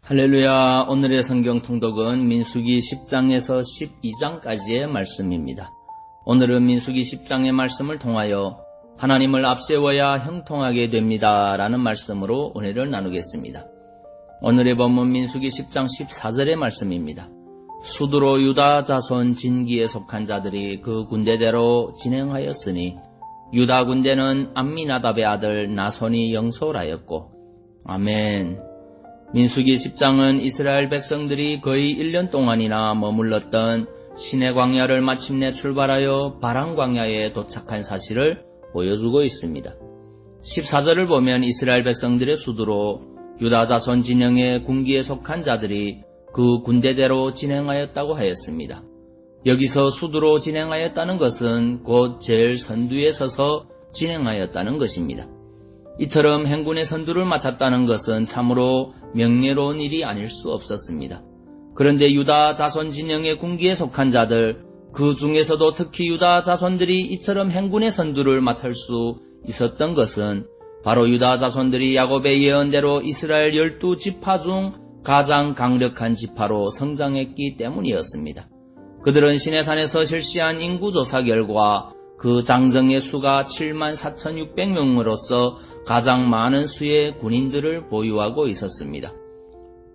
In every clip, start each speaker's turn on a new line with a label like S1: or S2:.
S1: 할렐루야. 오늘의 성경 통독은 민수기 10장에서 12장까지의 말씀입니다. 오늘은 민수기 10장의 말씀을 통하여 하나님을 앞세워야 형통하게 됩니다 라는 말씀으로 은혜를 나누겠습니다. 오늘의 본문 민수기 10장 14절의 말씀입니다. 수두로 유다 자손 진기에 속한 자들이 그 군대대로 진행하였으니 유다 군대는 암미나답의 아들 나손이 영솔하였고. 아멘. 민수기 10장은 이스라엘 백성들이 거의 1년 동안이나 머물렀던 시내 광야를 마침내 출발하여 바란 광야에 도착한 사실을 보여주고 있습니다. 14절을 보면 이스라엘 백성들의 수두로 유다 자손 진영의 군기에 속한 자들이 그 군대대로 진행하였다고 하였습니다. 여기서 수두로 진행하였다는 것은 곧 제일 선두에 서서 진행하였다는 것입니다. 이처럼 행군의 선두를 맡았다는 것은 참으로 명예로운 일이 아닐 수 없었습니다. 그런데 유다 자손 진영의 군기에 속한 자들, 그 중에서도 특히 유다 자손들이 이처럼 행군의 선두를 맡을 수 있었던 것은 바로 유다 자손들이 야곱의 예언대로 이스라엘 12지파 중 가장 강력한 지파로 성장했기 때문이었습니다. 그들은 시내산에서 실시한 인구조사 결과 그 장정의 수가 74,600명으로서 가장 많은 수의 군인들을 보유하고 있었습니다.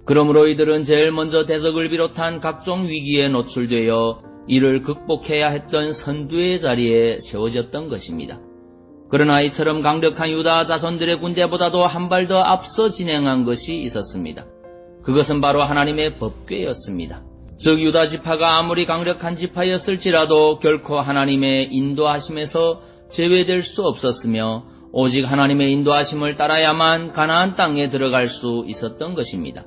S1: 그러므로 이들은 제일 먼저 대적을 비롯한 각종 위기에 노출되어 이를 극복해야 했던 선두의 자리에 세워졌던 것입니다. 그러나 이처럼 강력한 유다 자손들의 군대보다도 한 발 더 앞서 진행한 것이 있었습니다. 그것은 바로 하나님의 법궤였습니다. 즉 유다 지파가 아무리 강력한 지파였을지라도 결코 하나님의 인도하심에서 제외될 수 없었으며 오직 하나님의 인도하심을 따라야만 가나안 땅에 들어갈 수 있었던 것입니다.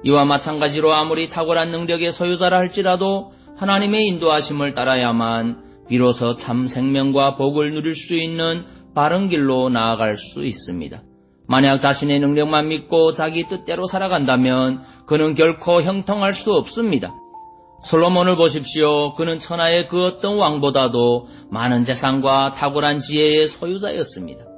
S1: 이와 마찬가지로 아무리 탁월한 능력의 소유자라 할지라도 하나님의 인도하심을 따라야만 비로소 참 생명과 복을 누릴 수 있는 바른 길로 나아갈 수 있습니다. 만약 자신의 능력만 믿고 자기 뜻대로 살아간다면 그는 결코 형통할 수 없습니다. 솔로몬을 보십시오. 그는 천하의 그 어떤 왕보다도 많은 재산과 탁월한 지혜의 소유자였습니다.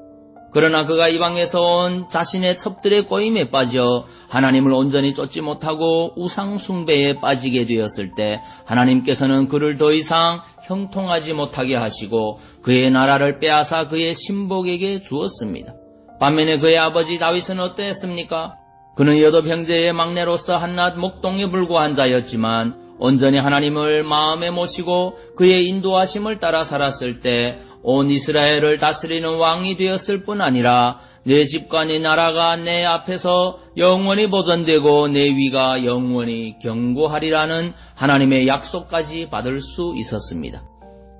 S1: 그러나 그가 이방에서 온 자신의 첩들의 꼬임에 빠져 하나님을 온전히 쫓지 못하고 우상 숭배에 빠지게 되었을 때 하나님께서는 그를 더 이상 형통하지 못하게 하시고 그의 나라를 빼앗아 그의 신복에게 주었습니다. 반면에 그의 아버지 다윗은 어떠했습니까? 그는 여덟 형제의 막내로서 한낱 목동에 불과한 자였지만 온전히 하나님을 마음에 모시고 그의 인도하심을 따라 살았을 때 온 이스라엘을 다스리는 왕이 되었을 뿐 아니라 내 집과 내 나라가 내 앞에서 영원히 보존되고 내 위가 영원히 견고하리라는 하나님의 약속까지 받을 수 있었습니다.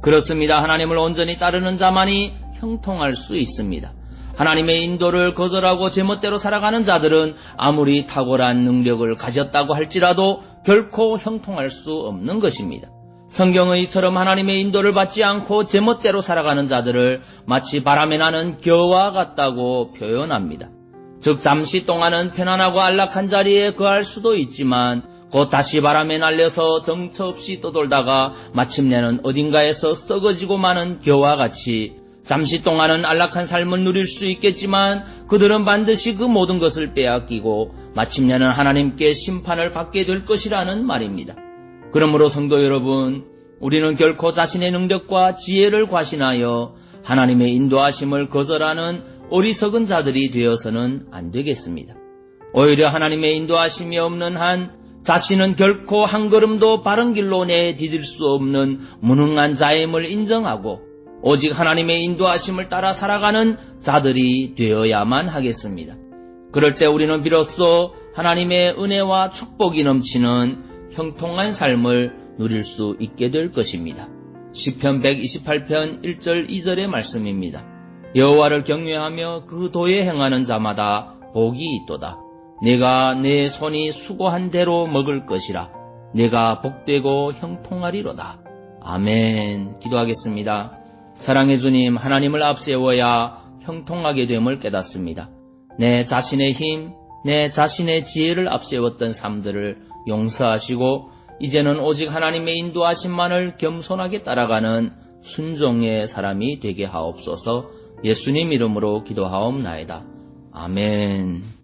S1: 그렇습니다. 하나님을 온전히 따르는 자만이 형통할 수 있습니다. 하나님의 인도를 거절하고 제멋대로 살아가는 자들은 아무리 탁월한 능력을 가졌다고 할지라도 결코 형통할 수 없는 것입니다. 성경은 이처럼 하나님의 인도를 받지 않고 제멋대로 살아가는 자들을 마치 바람에 나는 겨와 같다고 표현합니다. 즉 잠시 동안은 편안하고 안락한 자리에 거할 수도 있지만 곧 다시 바람에 날려서 정처 없이 떠돌다가 마침내는 어딘가에서 썩어지고 마는 겨와 같이 잠시 동안은 안락한 삶을 누릴 수 있겠지만 그들은 반드시 그 모든 것을 빼앗기고 마침내는 하나님께 심판을 받게 될 것이라는 말입니다. 그러므로 성도 여러분, 우리는 결코 자신의 능력과 지혜를 과신하여 하나님의 인도하심을 거절하는 어리석은 자들이 되어서는 안 되겠습니다. 오히려 하나님의 인도하심이 없는 한 자신은 결코 한 걸음도 바른 길로 내디딜 수 없는 무능한 자임을 인정하고 오직 하나님의 인도하심을 따라 살아가는 자들이 되어야만 하겠습니다. 그럴 때 우리는 비로소 하나님의 은혜와 축복이 넘치는 형통한 삶을 누릴 수 있게 될 것입니다. 시편 128편 1절 2절의 말씀입니다. 여호와를 경외하며 그 도에 행하는 자마다 복이 있도다. 내가 내 손이 수고한 대로 먹을 것이라. 내가 복되고 형통하리로다. 아멘. 기도하겠습니다. 사랑의 주님, 하나님을 앞세워야 형통하게 됨을 깨닫습니다. 내 자신의 힘, 내 자신의 지혜를 앞세웠던 삶들을 용서하시고 이제는 오직 하나님의 인도하심만을 겸손하게 따라가는 순종의 사람이 되게 하옵소서. 예수님 이름으로 기도하옵나이다. 아멘.